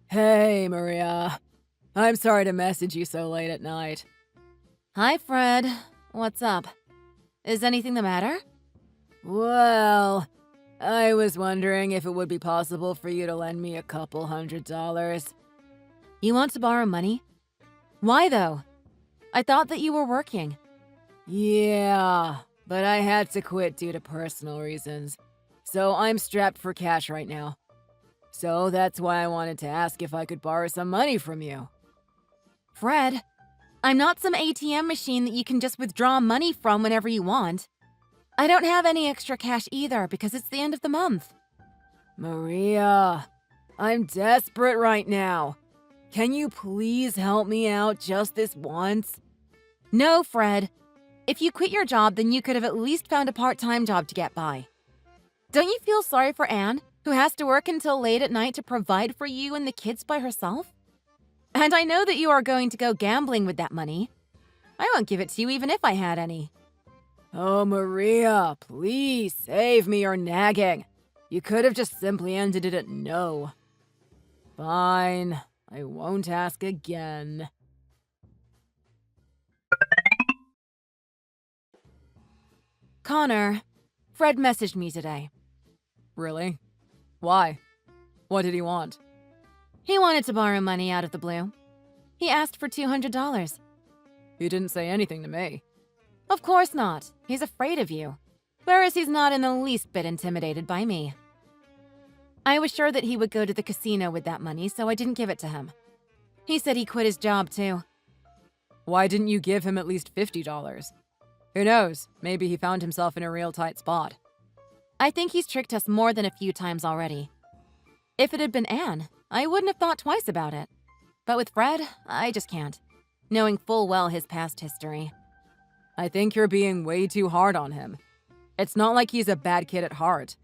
Hey, Maria. I'm sorry to message you so late at night. Hi, Fred. What's up? Is anything the matter? Well, I was wondering if it would be possible for you to lend me a couple $100. You want to borrow money? Why, though? I thought that you were working. Yeah, but I had to quit due to personal reasons, so I'm strapped for cash right now. So that's why I wanted to ask if I could borrow some money from you. Fred, I'm not some ATM machine that you can just withdraw money from whenever you want. I don't have any extra cash either because it's the end of the month. Maria, I'm desperate right now. Can you please help me out just this once? No, Fred. If you quit your job, then you could have at least found a part-time job to get by. Don't you feel sorry for Anne, who has to work until late at night to provide for you and the kids by herself? And I know that you are going to go gambling with that money. I won't give it to you even if I had any. Oh, Maria, please save me your nagging. You could have just simply ended it at no. Fine, I won't ask again. Connor, Fred messaged me today. Really? Why? What did he want? He wanted to borrow money out of the blue. He asked for $200. He didn't say anything to me. Of course not. He's afraid of you. Whereas he's not in the least bit intimidated by me. I was sure that he would go to the casino with that money, so I didn't give it to him. He said he quit his job too. Why didn't you give him at least $50? Who knows? Maybe he found himself in a real tight spot. I think he's tricked us more than a few times already. If it had been Anne, I wouldn't have thought twice about it. But with Fred, I just can't, knowing full well his past history. I think you're being way too hard on him. It's not like he's a bad kid at heart.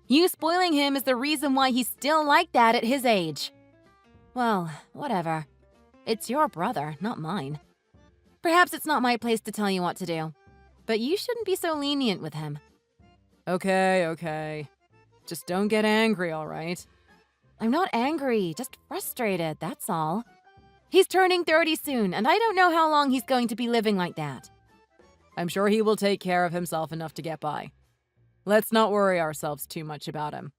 You spoiling him is the reason why he's still like that at his age. Well, whatever. It's your brother, not mine. Perhaps it's not my place to tell you what to do, but you shouldn't be so lenient with him. Okay. Just don't get angry, all right? I'm not angry, just frustrated, that's all. He's turning 30 soon, and I don't know how long he's going to be living like that. I'm sure he will take care of himself enough to get by. Let's not worry ourselves too much about him.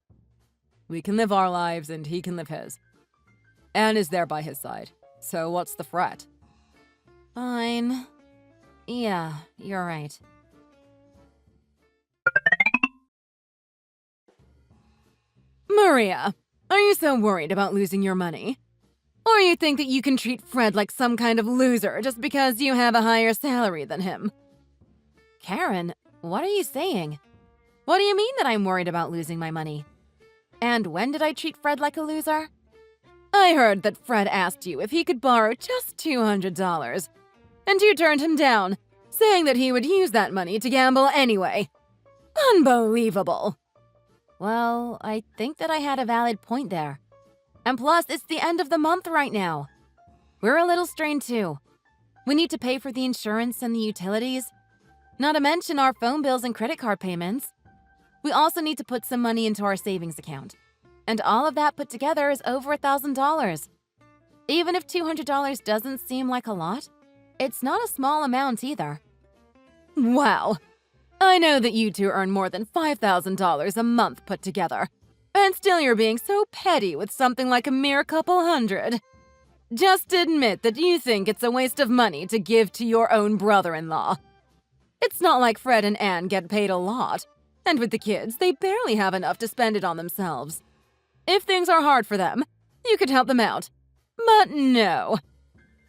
We can live our lives and he can live his. Anne is there by his side, so what's the fret? Fine. Yeah, you're right. Maria, are you so worried about losing your money? Or you think that you can treat Fred like some kind of loser just because you have a higher salary than him? Karen, what are you saying? What do you mean that I'm worried about losing my money? And when did I treat Fred like a loser? I heard that Fred asked you if he could borrow just $200, and you turned him down, saying that he would use that money to gamble anyway. Unbelievable! Well, I think that I had a valid point there. And plus, it's the end of the month right now. We're a little strained too. We need to pay for the insurance and the utilities, not to mention our phone bills and credit card payments. We also need to put some money into our savings account. And all of that put together is over $1,000. Even if $200 doesn't seem like a lot, it's not a small amount either. Wow! I know that you two earn more than $5,000 a month put together, and still you're being so petty with something like a mere couple hundred. Just admit that you think it's a waste of money to give to your own brother-in-law. It's not like Fred and Anne get paid a lot, and with the kids, they barely have enough to spend it on themselves. If things are hard for them, you could help them out. But no.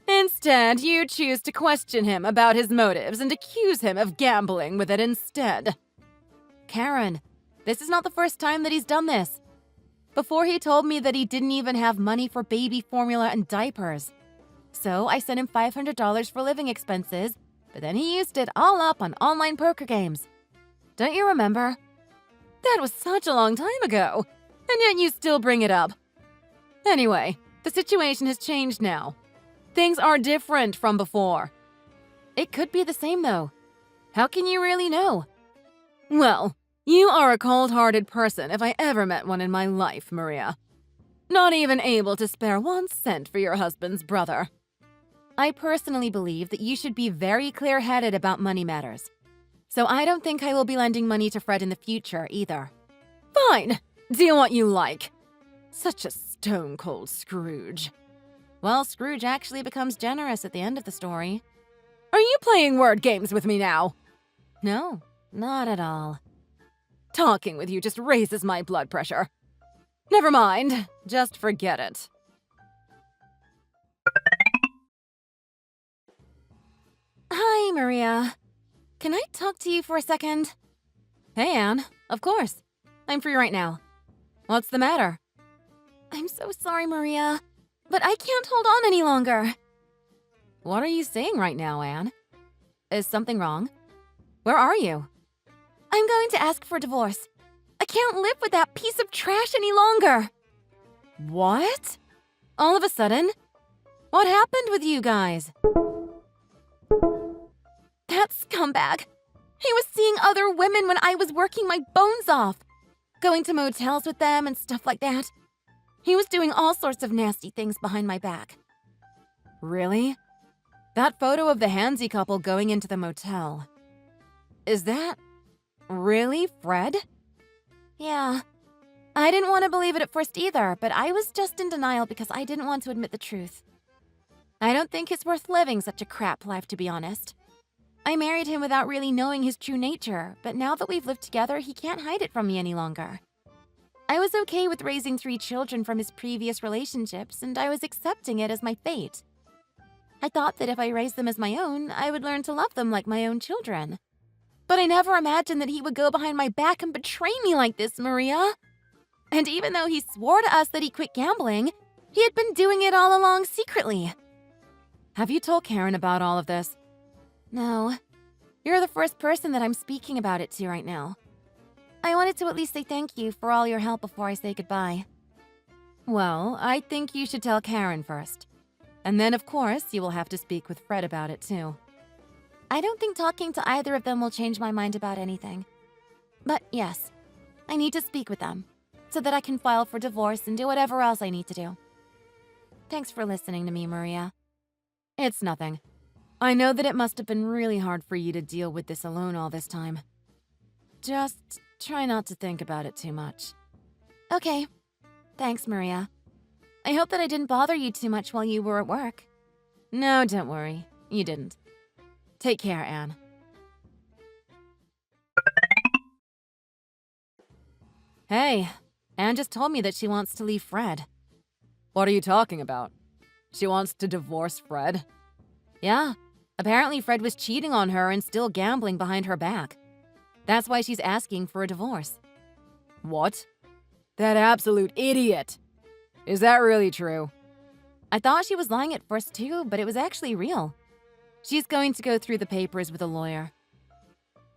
Instead, you choose to question him about his motives and accuse him of gambling with it instead. Karen, this is not the first time that he's done this. Before, he told me that he didn't even have money for baby formula and diapers. So I sent him $500 for living expenses, but then he used it all up on online poker games. Don't you remember? That was such a long time ago, and yet you still bring it up. Anyway, the situation has changed now. Things are different from before. It could be the same, though. How can you really know? Well, you are a cold-hearted person if I ever met one in my life, Maria. Not even able to spare 1 cent for your husband's brother. I personally believe that you should be very clear-headed about money matters. So I don't think I will be lending money to Fred in the future either. Fine. Do what you like. Such a stone-cold Scrooge. Well, Scrooge actually becomes generous at the end of the story. Are you playing word games with me now? No, not at all. Talking with you just raises my blood pressure. Never mind. Just forget it. Hi, Maria. Can I talk to you for a second? Hey, Anne. Of course. I'm free right now. What's the matter? I'm so sorry, Maria, but I can't hold on any longer. What are you saying right now, Anne? Is something wrong? Where are you? I'm going to ask for a divorce. I can't live with that piece of trash any longer. What? All of a sudden? What happened with you guys? That scumbag. He was seeing other women when I was working my bones off. Going to motels with them and stuff like that. He was doing all sorts of nasty things behind my back. Really? That photo of the handsy couple going into the motel. Is that really Fred? Yeah. I didn't want to believe it at first either, but I was just in denial because I didn't want to admit the truth. I don't think it's worth living such a crap life, to be honest. I married him without really knowing his true nature, but now that we've lived together, he can't hide it from me any longer. I was okay with raising 3 children from his previous relationships, and I was accepting it as my fate. I thought that if I raised them as my own, I would learn to love them like my own children. But I never imagined that he would go behind my back and betray me like this, Maria. And even though he swore to us that he quit gambling, he had been doing it all along secretly. Have you told Karen about all of this? No. You're the first person that I'm speaking about it to right now. I wanted to at least say thank you for all your help before I say goodbye. Well, I think you should tell Karen first. And then, of course, you will have to speak with Fred about it, too. I don't think talking to either of them will change my mind about anything. But yes, I need to speak with them, so that I can file for divorce and do whatever else I need to do. Thanks for listening to me, Maria. It's nothing. I know that it must have been really hard for you to deal with this alone all this time. Just try not to think about it too much. Okay. Thanks, Maria. I hope that I didn't bother you too much while you were at work. No, don't worry. You didn't. Take care, Anne. Hey, Anne just told me that she wants to leave Fred. What are you talking about? She wants to divorce Fred? Yeah. Apparently Fred was cheating on her and still gambling behind her back. That's why she's asking for a divorce. What? That absolute idiot! Is that really true? I thought she was lying at first too, but it was actually real. She's going to go through the papers with a lawyer.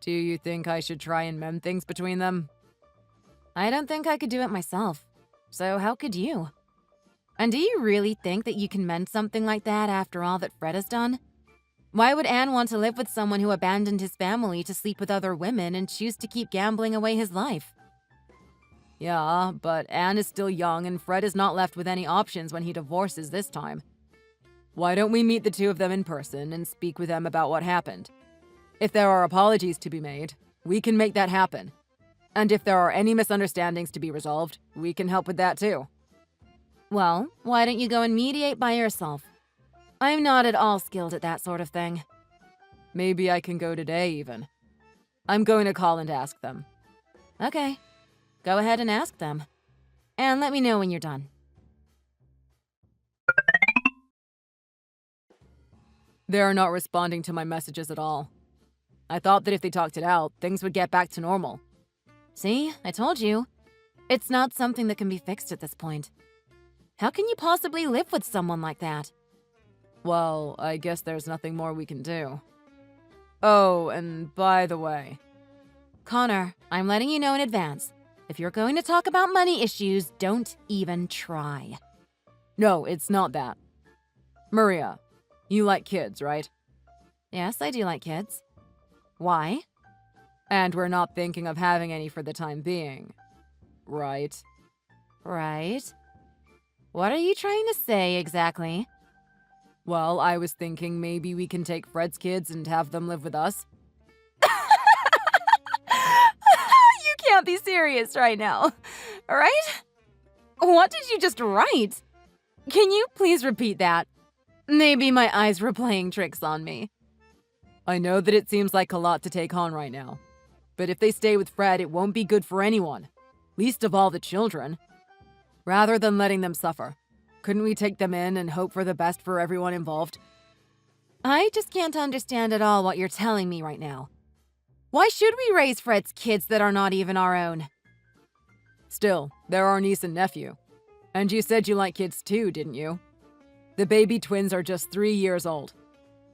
Do you think I should try and mend things between them? I don't think I could do it myself. So how could you? And do you really think that you can mend something like that after all that Fred has done? Why would Anne want to live with someone who abandoned his family to sleep with other women and choose to keep gambling away his life? Yeah, but Anne is still young and Fred is not left with any options when he divorces this time. Why don't we meet the two of them in person and speak with them about what happened? If there are apologies to be made, we can make that happen. And if there are any misunderstandings to be resolved, we can help with that too. Well, why don't you go and mediate by yourself? I'm not at all skilled at that sort of thing. Maybe I can go today, even. I'm going to call and ask them. Okay. Go ahead and ask them. And let me know when you're done. They are not responding to my messages at all. I thought that if they talked it out, things would get back to normal. See? I told you. It's not something that can be fixed at this point. How can you possibly live with someone like that? Well, I guess there's nothing more we can do. Oh, and by the way... Connor, I'm letting you know in advance. If you're going to talk about money issues, don't even try. No, it's not that. Maria, you like kids, right? Yes, I do like kids. Why? And we're not thinking of having any for the time being, right? Right. What are you trying to say exactly? Well, I was thinking maybe we can take Fred's kids and have them live with us. You can't be serious right now, right? What did you just write? Can you please repeat that? Maybe my eyes were playing tricks on me. I know that it seems like a lot to take on right now, but if they stay with Fred, it won't be good for anyone, least of all the children. Rather than letting them suffer, couldn't we take them in and hope for the best for everyone involved? I just can't understand at all what you're telling me right now. Why should we raise Fred's kids that are not even our own? Still, they're our niece and nephew. And you said you like kids too, didn't you? The baby twins are just 3 years old.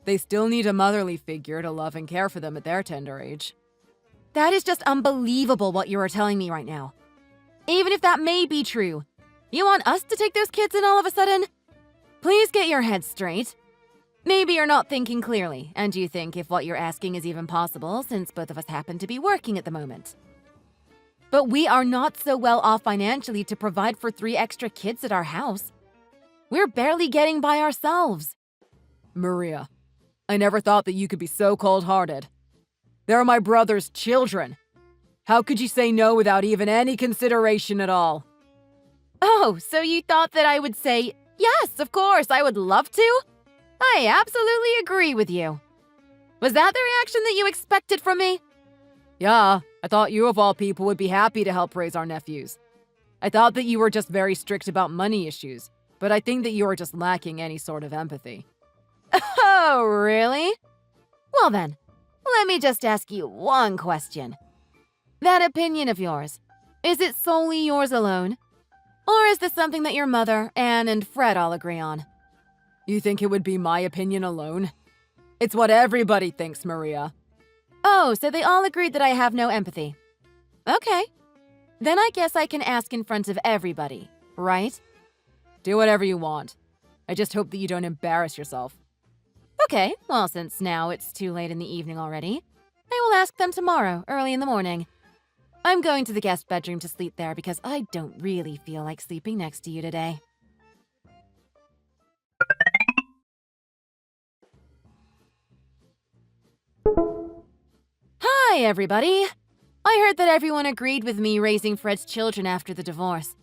They still need a motherly figure to love and care for them at their tender age. That is just unbelievable what you are telling me right now. Even if that may be true, you want us to take those kids in all of a sudden? Please get your head straight. Maybe you're not thinking clearly, and you think if what you're asking is even possible since both of us happen to be working at the moment. But we are not so well off financially to provide for 3 extra kids at our house. We're barely getting by ourselves. Maria, I never thought that you could be so cold-hearted. They're my brother's children. How could you say no without even any consideration at all? Oh, so you thought that I would say, yes, of course, I would love to? I absolutely agree with you. Was that the reaction that you expected from me? Yeah, I thought you of all people would be happy to help raise our nephews. I thought that you were just very strict about money issues, but I think that you are just lacking any sort of empathy. Oh, really? Well then, let me just ask you one question. That opinion of yours, is it solely yours alone? Or is this something that your mother, Anne, and Fred all agree on? You think it would be my opinion alone? It's what everybody thinks, Maria. Oh, so they all agreed that I have no empathy. Okay. Then I guess I can ask in front of everybody, right? Do whatever you want. I just hope that you don't embarrass yourself. Okay, well, since now it's too late in the evening already, I will ask them tomorrow, early in the morning. I'm going to the guest bedroom to sleep there because I don't really feel like sleeping next to you today. Hi, everybody! I heard that everyone agreed with me raising Fred's children after the divorce.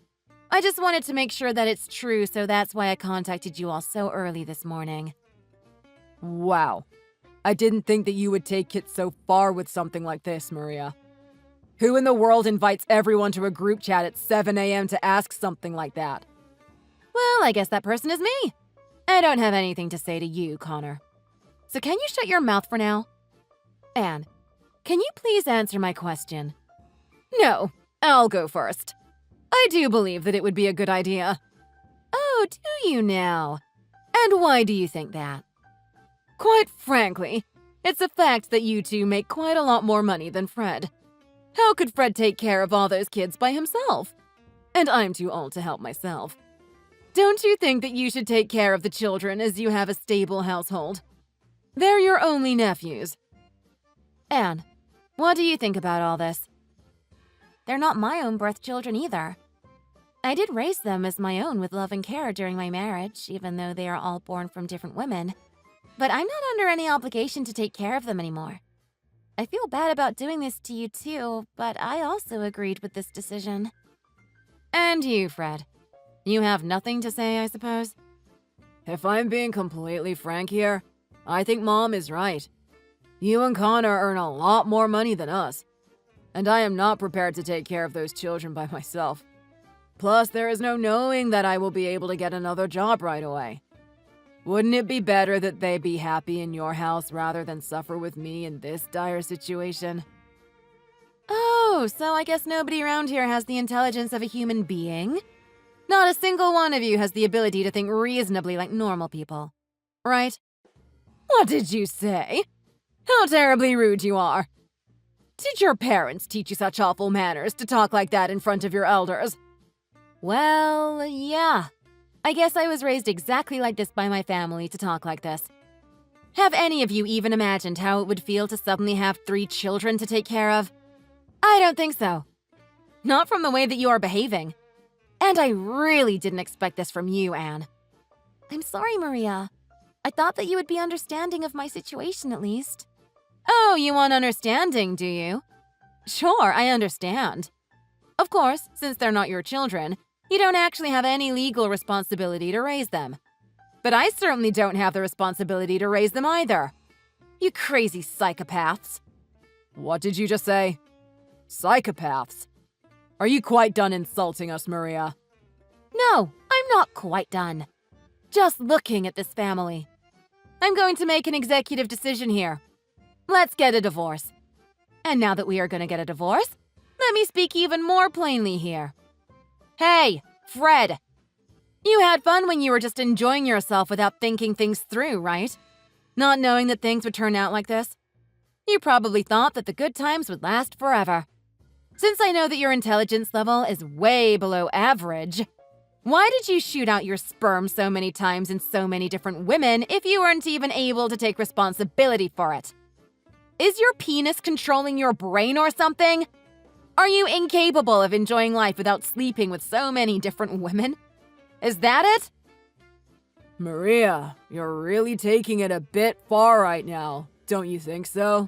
I just wanted to make sure that it's true, so that's why I contacted you all so early this morning. Wow. I didn't think that you would take it so far with something like this, Maria. Who in the world invites everyone to a group chat at 7 a.m. to ask something like that? Well, I guess that person is me. I don't have anything to say to you, Connor. So can you shut your mouth for now? Anne, can you please answer my question? No, I'll go first. I do believe that it would be a good idea. Oh, do you now? And why do you think that? Quite frankly, it's a fact that you two make quite a lot more money than Fred. How could Fred take care of all those kids by himself? And I'm too old to help myself. Don't you think that you should take care of the children as you have a stable household? They're your only nephews. Anne, what do you think about all this? They're not my own birth children either. I did raise them as my own with love and care during my marriage, even though they are all born from different women. But I'm not under any obligation to take care of them anymore. I feel bad about doing this to you too, but I also agreed with this decision. And you, Fred? You have nothing to say, I suppose? If I'm being completely frank here, I think Mom is right. You and Connor earn a lot more money than us, and I am not prepared to take care of those children by myself. Plus, there is no knowing that I will be able to get another job right away. Wouldn't it be better that they be happy in your house rather than suffer with me in this dire situation? Oh, so I guess nobody around here has the intelligence of a human being? Not a single one of you has the ability to think reasonably like normal people, right? What did you say? How terribly rude you are. Did your parents teach you such awful manners to talk like that in front of your elders? Well, yeah. I guess I was raised exactly like this by my family to talk like this. Have any of you even imagined how it would feel to suddenly have 3 children to take care of? I don't think so. Not from the way that you are behaving. And I really didn't expect this from you, Anne. I'm sorry, Maria. I thought that you would be understanding of my situation at least. Oh, you want understanding, do you? Sure, I understand. Of course, since they're not your children, you don't actually have any legal responsibility to raise them. But I certainly don't have the responsibility to raise them either. You crazy psychopaths. What did you just say? Psychopaths? Are you quite done insulting us, Maria? No, I'm not quite done. Just looking at this family. I'm going to make an executive decision here. Let's get a divorce. And now that we are going to get a divorce, let me speak even more plainly here. Hey, Fred! You had fun when you were just enjoying yourself without thinking things through, right? Not knowing that things would turn out like this. You probably thought that the good times would last forever. Since I know that your intelligence level is way below average, why did you shoot out your sperm so many times in so many different women if you weren't even able to take responsibility for it? Is your penis controlling your brain or something? Are you incapable of enjoying life without sleeping with so many different women? Is that it? Maria, you're really taking it a bit far right now, don't you think so?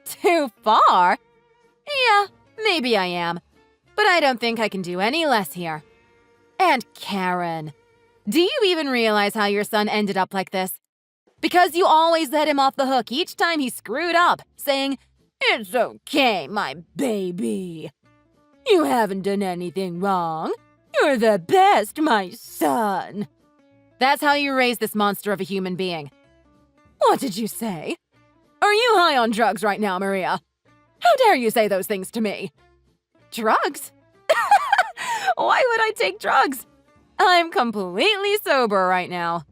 Too far? Yeah, maybe I am. But I don't think I can do any less here. And Karen, do you even realize how your son ended up like this? Because you always let him off the hook each time he screwed up, saying, "It's okay, my baby. You haven't done anything wrong. You're the best, my son." That's how you raise this monster of a human being. What did you say? Are you high on drugs right now, Maria? How dare you say those things to me? Drugs? Why would I take drugs? I'm completely sober right now.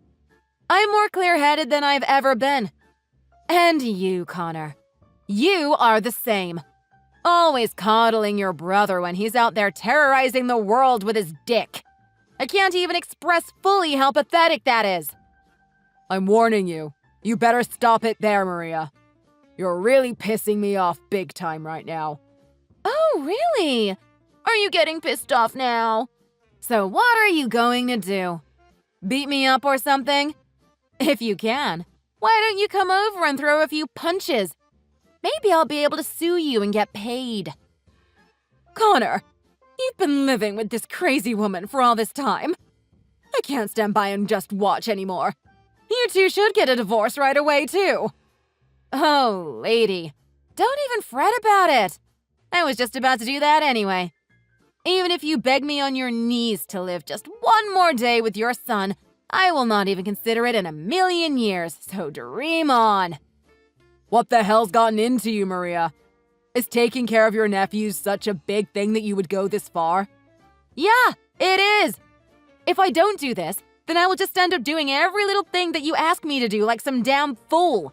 I'm more clear-headed than I've ever been. And you, Connor. You are the same. Always coddling your brother when he's out there terrorizing the world with his dick. I can't even express fully how pathetic that is. I'm warning you. You better stop it there, Maria. You're really pissing me off big time right now. Oh, really? Are you getting pissed off now? So what are you going to do? Beat me up or something? If you can, why don't you come over and throw a few punches? Maybe I'll be able to sue you and get paid. Connor, you've been living with this crazy woman for all this time. I can't stand by and just watch anymore. You two should get a divorce right away, too. Oh, lady, don't even fret about it. I was just about to do that anyway. Even if you beg me on your knees to live just one more day with your son, I will not even consider it in a million years, so dream on. What the hell's gotten into you, Maria? Is taking care of your nephews such a big thing that you would go this far? Yeah, it is. If I don't do this, then I will just end up doing every little thing that you ask me to do like some damn fool.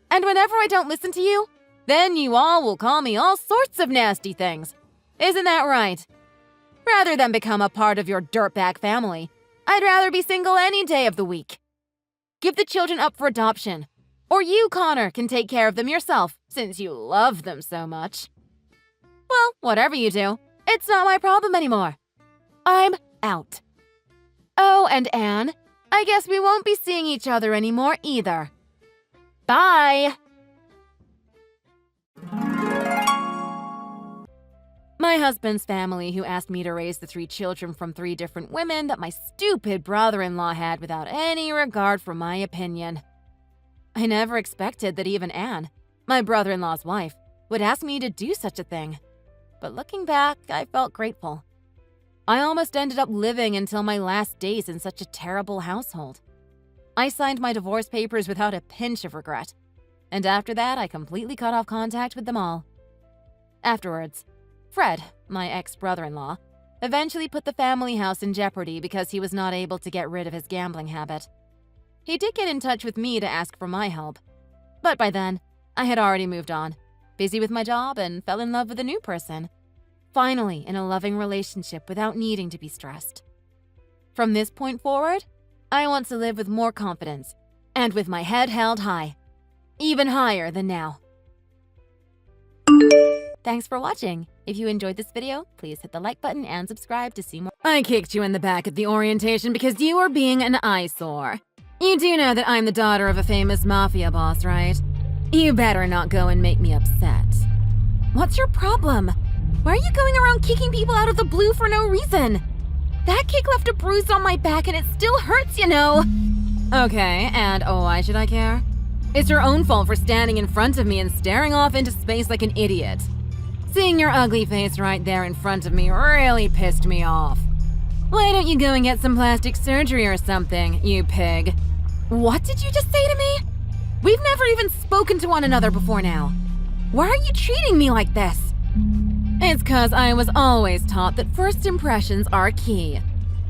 And whenever I don't listen to you, then you all will call me all sorts of nasty things. Isn't that right? Rather than become a part of your dirtbag family, I'd rather be single any day of the week. Give the children up for adoption. Or you, Connor, can take care of them yourself, since you love them so much. Well, whatever you do, it's not my problem anymore. I'm out. Oh, and Anne, I guess we won't be seeing each other anymore either. Bye! My husband's family, who asked me to raise the 3 children from 3 different women that my stupid brother-in-law had without any regard for my opinion. I never expected that even Anne, my brother-in-law's wife, would ask me to do such a thing. But looking back, I felt grateful. I almost ended up living until my last days in such a terrible household. I signed my divorce papers without a pinch of regret, and after that, I completely cut off contact with them all. Afterwards, Fred, my ex-brother-in-law, eventually put the family house in jeopardy because he was not able to get rid of his gambling habit. He did get in touch with me to ask for my help, but by then, I had already moved on, busy with my job, and fell in love with a new person. Finally, in a loving relationship without needing to be stressed. From this point forward, I want to live with more confidence and with my head held high, even higher than now. Thanks for watching. If you enjoyed this video, please hit the like button and subscribe to see more. I kicked you in the back at the orientation because you were being an eyesore. You do know that I'm the daughter of a famous mafia boss, right? You better not go and make me upset. What's your problem? Why are you going around kicking people out of the blue for no reason? That kick left a bruise on my back and it still hurts, you know. Okay, and why should I care? It's your own fault for standing in front of me and staring off into space like an idiot. Seeing your ugly face right there in front of me really pissed me off. Why don't you go and get some plastic surgery or something, you pig? What did you just say to me? We've never even spoken to one another before now. Why are you treating me like this? It's 'cause I was always taught that first impressions are key.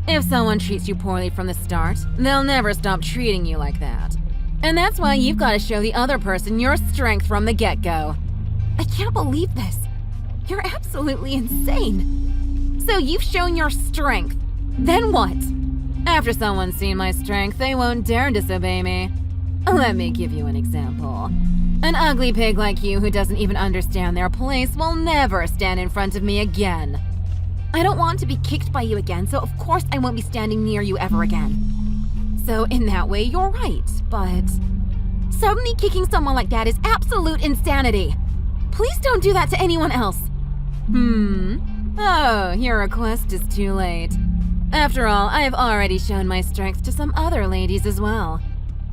If someone treats you poorly from the start, they'll never stop treating you like that. And that's why you've got to show the other person your strength from the get-go. I can't believe this. You're absolutely insane. So you've shown your strength. Then what? After someone's seen my strength, they won't dare disobey me. Let me give you an example. An ugly pig like you who doesn't even understand their place will never stand in front of me again. I don't want to be kicked by you again, so of course I won't be standing near you ever again. So in that way, you're right, but suddenly kicking someone like that is absolute insanity. Please don't do that to anyone else. Oh, your request is too late. After all, I have already shown my strength to some other ladies as well.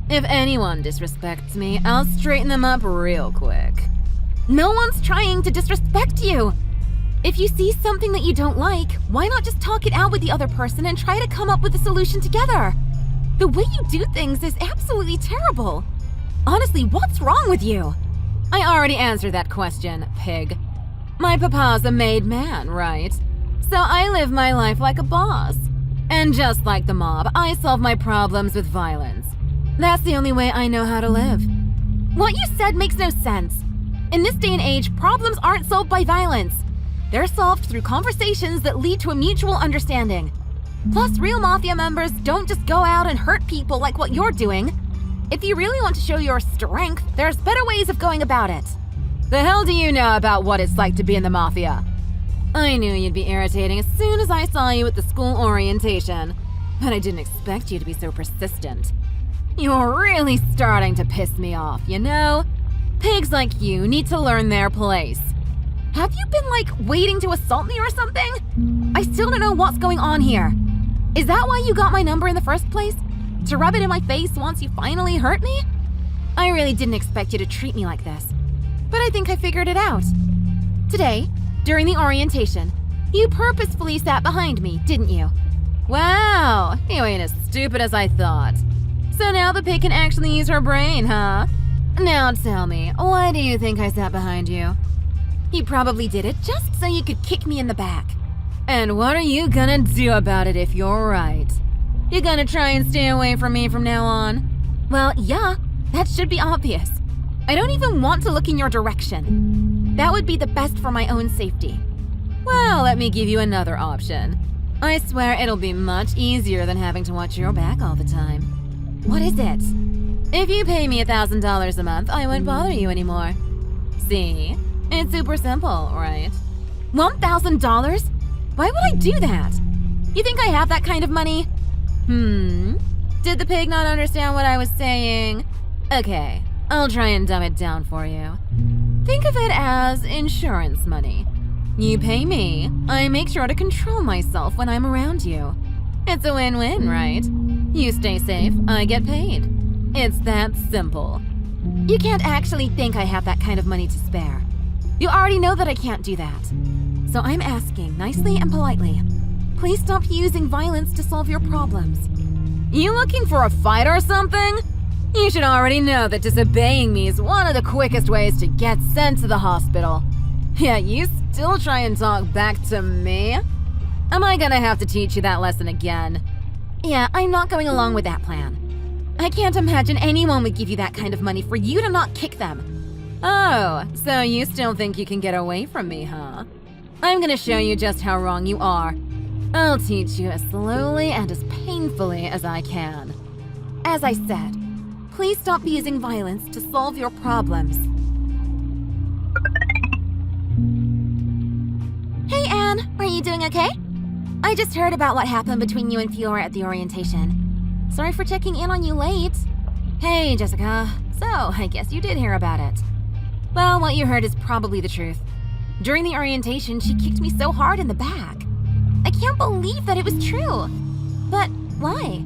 If anyone disrespects me, I'll straighten them up real quick. No one's trying to disrespect you. If you see something that you don't like, why not just talk it out with the other person and try to come up with a solution together? The way you do things is absolutely terrible. Honestly, what's wrong with you? I already answered that question, pig. My papa's a made man, right? So I live my life like a boss. And just like the mob, I solve my problems with violence. That's the only way I know how to live. What you said makes no sense. In this day and age, problems aren't solved by violence. They're solved through conversations that lead to a mutual understanding. Plus, real mafia members don't just go out and hurt people like what you're doing. If you really want to show your strength, there's better ways of going about it. The hell do you know about what it's like to be in the mafia? I knew you'd be irritating as soon as I saw you at the school orientation, but I didn't expect you to be so persistent. You're really starting to piss me off, you know? Pigs like you need to learn their place. Have you been, waiting to assault me or something? I still don't know what's going on here. Is that why you got my number in the first place? To rub it in my face once you finally hurt me? I really didn't expect you to treat me like this. But I think I figured it out. Today, during the orientation, you purposefully sat behind me, didn't you? Wow, you ain't as stupid as I thought. So now the pig can actually use her brain, huh? Now tell me, why do you think I sat behind you? You probably did it just so you could kick me in the back. And what are you gonna do about it if you're right? You gonna try and stay away from me from now on? Well, yeah, that should be obvious. I don't even want to look in your direction. That would be the best for my own safety. Well, let me give you another option. I swear it'll be much easier than having to watch your back all the time. What is it? If you pay me $1,000 a month, I won't bother you anymore. See? It's super simple, right? $1,000? Why would I do that? You think I have that kind of money? Did the pig not understand what I was saying? Okay, I'll try and dumb it down for you. Think of it as insurance money. You pay me, I make sure to control myself when I'm around you. It's a win-win, right? You stay safe, I get paid. It's that simple. You can't actually think I have that kind of money to spare. You already know that I can't do that. So I'm asking nicely and politely. Please stop using violence to solve your problems. You looking for a fight or something? You should already know that disobeying me is one of the quickest ways to get sent to the hospital. Yet you still try and talk back to me? Am I gonna have to teach you that lesson again? Yeah, I'm not going along with that plan. I can't imagine anyone would give you that kind of money for you to not kick them. Oh, so you still think you can get away from me, huh? I'm gonna show you just how wrong you are. I'll teach you as slowly and as painfully as I can. As I said, please stop using violence to solve your problems. Are you doing okay? I just heard about what happened between you and Fiora at the orientation. Sorry for checking in on you late. Hey, Jessica. So, I guess you did hear about it. Well, what you heard is probably the truth. During the orientation, she kicked me so hard in the back. I can't believe that it was true. But why?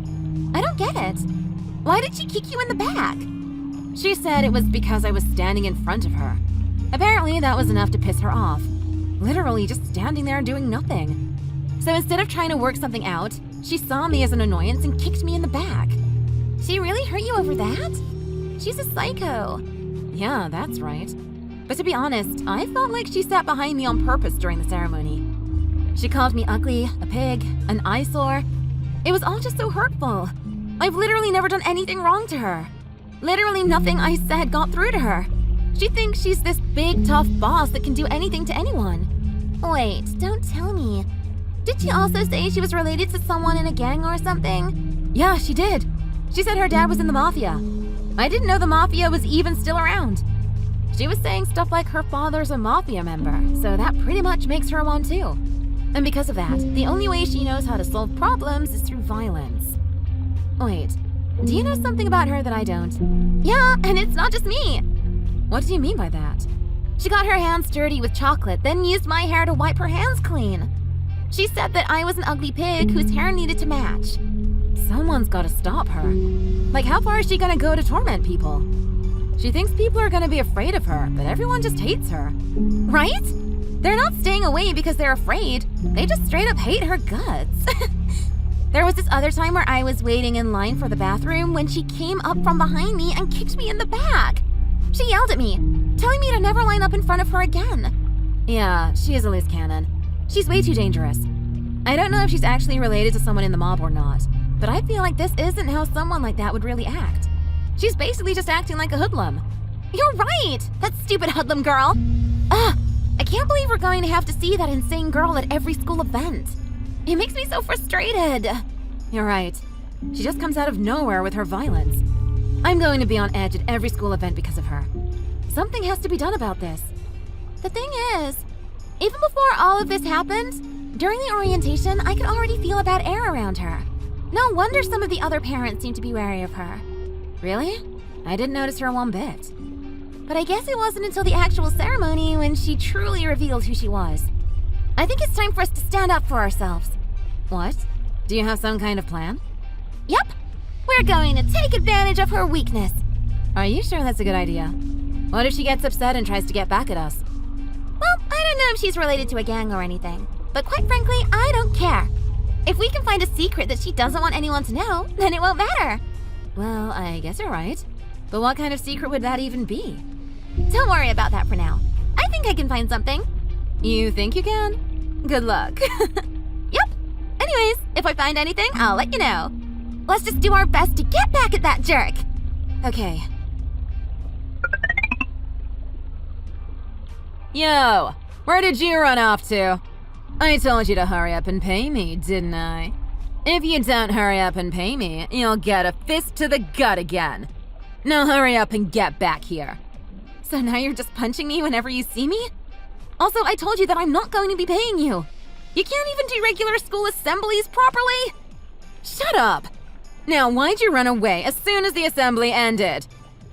I don't get it. Why did she kick you in the back? She said it was because I was standing in front of her. Apparently, that was enough to piss her off. Literally just standing there doing nothing. So instead of trying to work something out, she saw me as an annoyance and kicked me in the back. She really hurt you over that? She's a psycho. Yeah, that's right. But to be honest, I felt like she sat behind me on purpose during the ceremony. She called me ugly, a pig, an eyesore. It was all just so hurtful. I've literally never done anything wrong to her. Literally nothing I said got through to her. She thinks she's this big, tough boss that can do anything to anyone. Wait, don't tell me. Did she also say she was related to someone in a gang or something? Yeah, she did. She said her dad was in the mafia. I didn't know the mafia was even still around. She was saying stuff like her father's a mafia member, so that pretty much makes her one too. And because of that, the only way she knows how to solve problems is through violence. Wait, do you know something about her that I don't? Yeah, and it's not just me. What do you mean by that? She got her hands dirty with chocolate, then used my hair to wipe her hands clean. She said that I was an ugly pig whose hair needed to match. Someone's gotta stop her. Like, how far is she gonna go to torment people? She thinks people are gonna be afraid of her, but everyone just hates her. Right? They're not staying away because they're afraid. They just straight up hate her guts. There was this other time where I was waiting in line for the bathroom when she came up from behind me and kicked me in the back. She yelled at me, telling me to never line up in front of her again. Yeah, she is a loose cannon. She's way too dangerous. I don't know if she's actually related to someone in the mob or not, but I feel like this isn't how someone like that would really act. She's basically just acting like a hoodlum. You're right! That stupid hoodlum girl! Ugh! I can't believe we're going to have to see that insane girl at every school event. It makes me so frustrated. You're right. She just comes out of nowhere with her violence. I'm going to be on edge at every school event because of her. Something has to be done about this. The thing is, even before all of this happened, during the orientation, I could already feel a bad air around her. No wonder some of the other parents seem to be wary of her. Really? I didn't notice her one bit. But I guess it wasn't until the actual ceremony when she truly revealed who she was. I think it's time for us to stand up for ourselves. What? Do you have some kind of plan? Yep. We're going to take advantage of her weakness. Are you sure that's a good idea? What if she gets upset and tries to get back at us? Well, I don't know if she's related to a gang or anything. But quite frankly, I don't care. If we can find a secret that she doesn't want anyone to know, then it won't matter. Well, I guess you're right. But what kind of secret would that even be? Don't worry about that for now. I think I can find something. You think you can? Good luck. Yep. Anyways, if I find anything, I'll let you know. Let's just do our best to get back at that jerk. Okay. Yo, where did you run off to? I told you to hurry up and pay me, didn't I? If you don't hurry up and pay me, you'll get a fist to the gut again. Now hurry up and get back here. So now you're just punching me whenever you see me? Also, I told you that I'm not going to be paying you. You can't even do regular school assemblies properly. Shut up. Now, why'd you run away as soon as the assembly ended?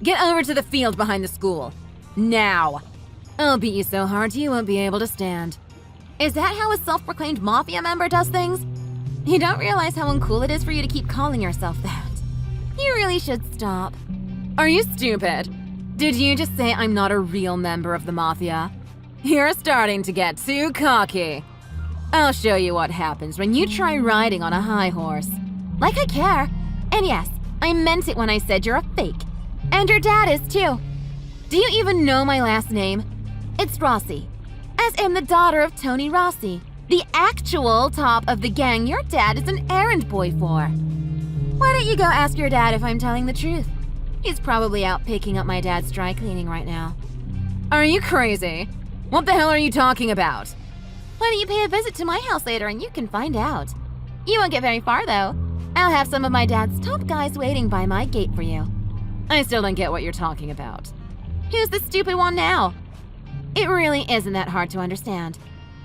Get over to the field behind the school. Now. I'll beat you so hard you won't be able to stand. Is that how a self-proclaimed mafia member does things? You don't realize how uncool it is for you to keep calling yourself that. You really should stop. Are you stupid? Did you just say I'm not a real member of the mafia? You're starting to get too cocky. I'll show you what happens when you try riding on a high horse. Like I care. And yes, I meant it when I said you're a fake. And your dad is too. Do you even know my last name? It's Rossi. As in the daughter of Tony Rossi, the actual top of the gang your dad is an errand boy for. Why don't you go ask your dad if I'm telling the truth? He's probably out picking up my dad's dry cleaning right now. Are you crazy? What the hell are you talking about? Why don't you pay a visit to my house later and you can find out. You won't get very far though. I'll have some of my dad's top guys waiting by my gate for you. I still don't get what you're talking about. Who's the stupid one now? It really isn't that hard to understand.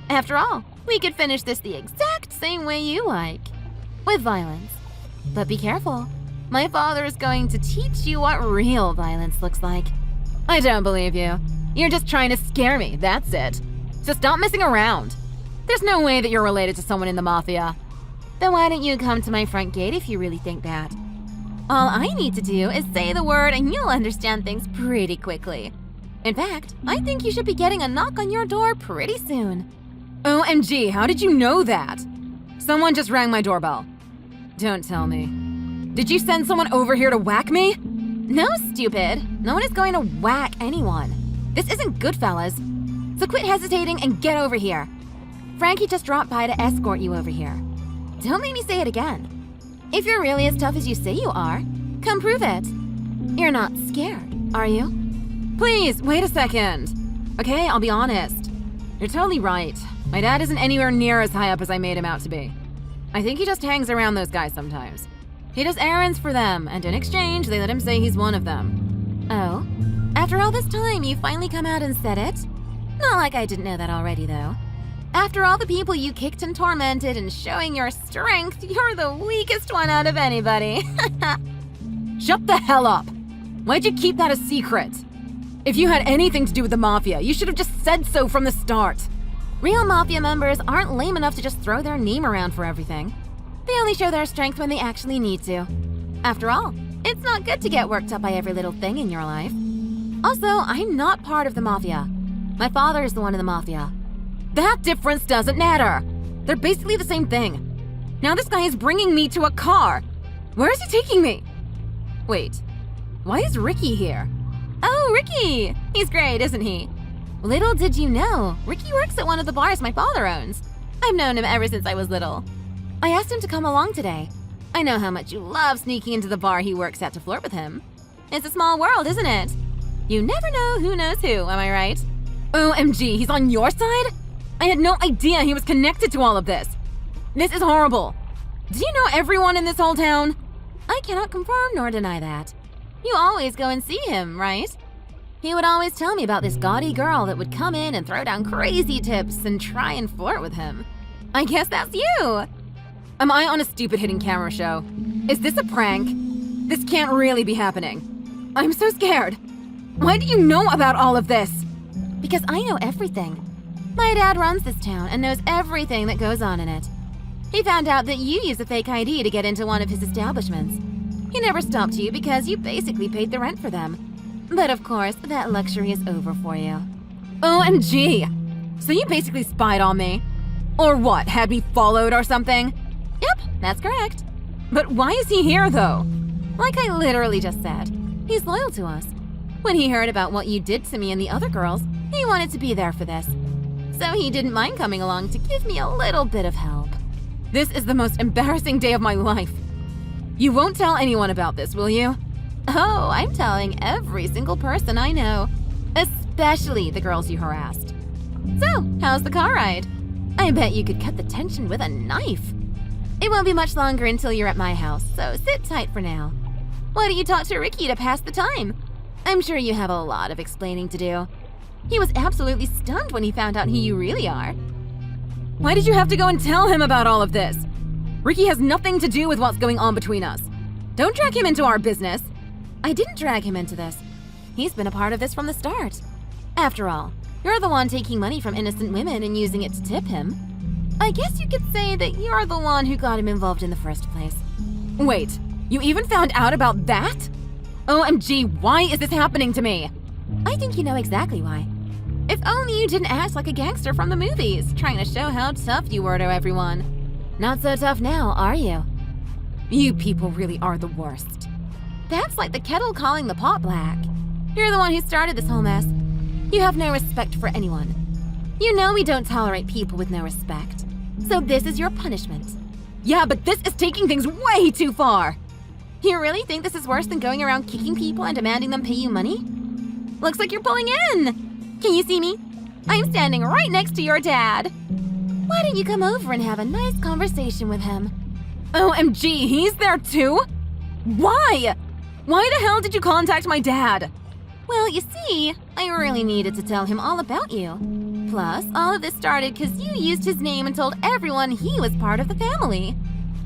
After all, We could finish this the exact same way you like, with violence. But be careful. My father is going to teach you what real violence looks like. I don't believe you. You're just trying to scare me, that's it. So stop messing around. There's no way that you're related to someone in the mafia. Then why don't you come to my front gate if you really think that? All I need to do is say the word and you'll understand things pretty quickly. In fact, I think you should be getting a knock on your door pretty soon. OMG, how did you know that? Someone just rang my doorbell. Don't tell me. Did you send someone over here to whack me? No, stupid. No one is going to whack anyone. This isn't Goodfellas. So quit hesitating and get over here. Frankie just dropped by to escort you over here. Don't make me say it again. If you're really as tough as you say you are, come prove it. You're not scared, are you? Please, wait a second. Okay, I'll be honest. You're totally right. My dad isn't anywhere near as high up as I made him out to be. I think he just hangs around those guys sometimes. He does errands for them, and in exchange, they let him say he's one of them. Oh? After all this time, you finally come out and said it? Not like I didn't know that already, though. After all the people you kicked and tormented and showing your strength, you're the weakest one out of anybody. Shut the hell up! Why'd you keep that a secret? If you had anything to do with the mafia, you should have just said so from the start. Real mafia members aren't lame enough to just throw their name around for everything. They only show their strength when they actually need to. After all, it's not good to get worked up by every little thing in your life. Also, I'm not part of the mafia. My father is the one in the mafia. That difference doesn't matter. They're basically the same thing. Now this guy is bringing me to a car. Where is he taking me? Wait, why is Ricky here? Oh, Ricky! He's great, isn't he? Little did you know, Ricky works at one of the bars my father owns. I've known him ever since I was little. I asked him to come along today. I know how much you love sneaking into the bar he works at to flirt with him. It's a small world, isn't it? You never know who knows who, am I right? OMG, he's on your side? I had no idea he was connected to all of this. This is horrible. Do you know everyone in this whole town? I cannot confirm nor deny that. You always go and see him, right? He would always tell me about this gaudy girl that would come in and throw down crazy tips and try and flirt with him. I guess that's you. Am I on a stupid hidden camera show? Is this a prank? This can't really be happening. I'm so scared. Why do you know about all of this? Because I know everything. My dad runs this town and knows everything that goes on in it. He found out that you use a fake ID to get into one of his establishments. He never stopped you because you basically paid the rent for them. But of course, that luxury is over for you. OMG! So you basically spied on me? Or what, had me followed or something? Yep, that's correct. But why is he here, though? Like I literally just said, he's loyal to us. When he heard about what you did to me and the other girls, he wanted to be there for this. So he didn't mind coming along to give me a little bit of help. This is the most embarrassing day of my life. You won't tell anyone about this, will you? Oh, I'm telling every single person I know, especially the girls you harassed. So, how's the car ride? I bet you could cut the tension with a knife. It won't be much longer until you're at my house, so sit tight for now. Why don't you talk to Ricky to pass the time? I'm sure you have a lot of explaining to do. He was absolutely stunned when he found out who you really are. Why did you have to go and tell him about all of this? Ricky has nothing to do with what's going on between us. Don't drag him into our business. I didn't drag him into this. He's been a part of this from the start. After all, you're the one taking money from innocent women and using it to tip him. I guess you could say that you're the one who got him involved in the first place. Wait, you even found out about that? OMG, why is this happening to me? I think you know exactly why. If only you didn't act like a gangster from the movies, trying to show how tough you were to everyone. Not so tough now, are you? You people really are the worst. That's like the kettle calling the pot black. You're the one who started this whole mess. You have no respect for anyone. You know we don't tolerate people with no respect. So this is your punishment. Yeah, but this is taking things way too far. You really think this is worse than going around kicking people and demanding them pay you money? Looks like you're pulling in. Can you see me? I'm standing right next to your dad. Why don't you come over and have a nice conversation with him? OMG, he's there too? Why? Why the hell did you contact my dad? Well, you see, I really needed to tell him all about you. Plus, all of this started because you used his name and told everyone he was part of the family.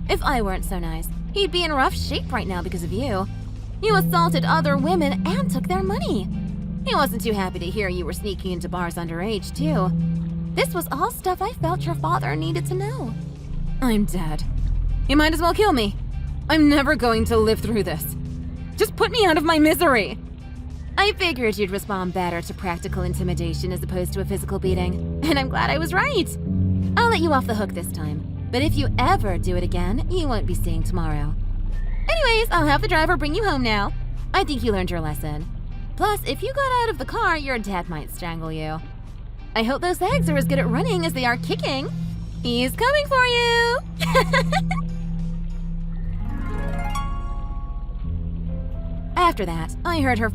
If I weren't so nice, he'd be in rough shape right now because of you. You assaulted other women and took their money. He wasn't too happy to hear you were sneaking into bars underage, too. This was all stuff I felt your father needed to know. I'm dead. You might as well kill me. I'm never going to live through this. Just put me out of my misery. I figured you'd respond better to practical intimidation as opposed to a physical beating, and I'm glad I was right. I'll let you off the hook this time, but if you ever do it again, you won't be seeing tomorrow. Anyways, I'll have the driver bring you home now. I think you learned your lesson. Plus, if you got out of the car, your dad might strangle you. I hope those legs are as good at running as they are kicking. He's coming for you! After that, I heard her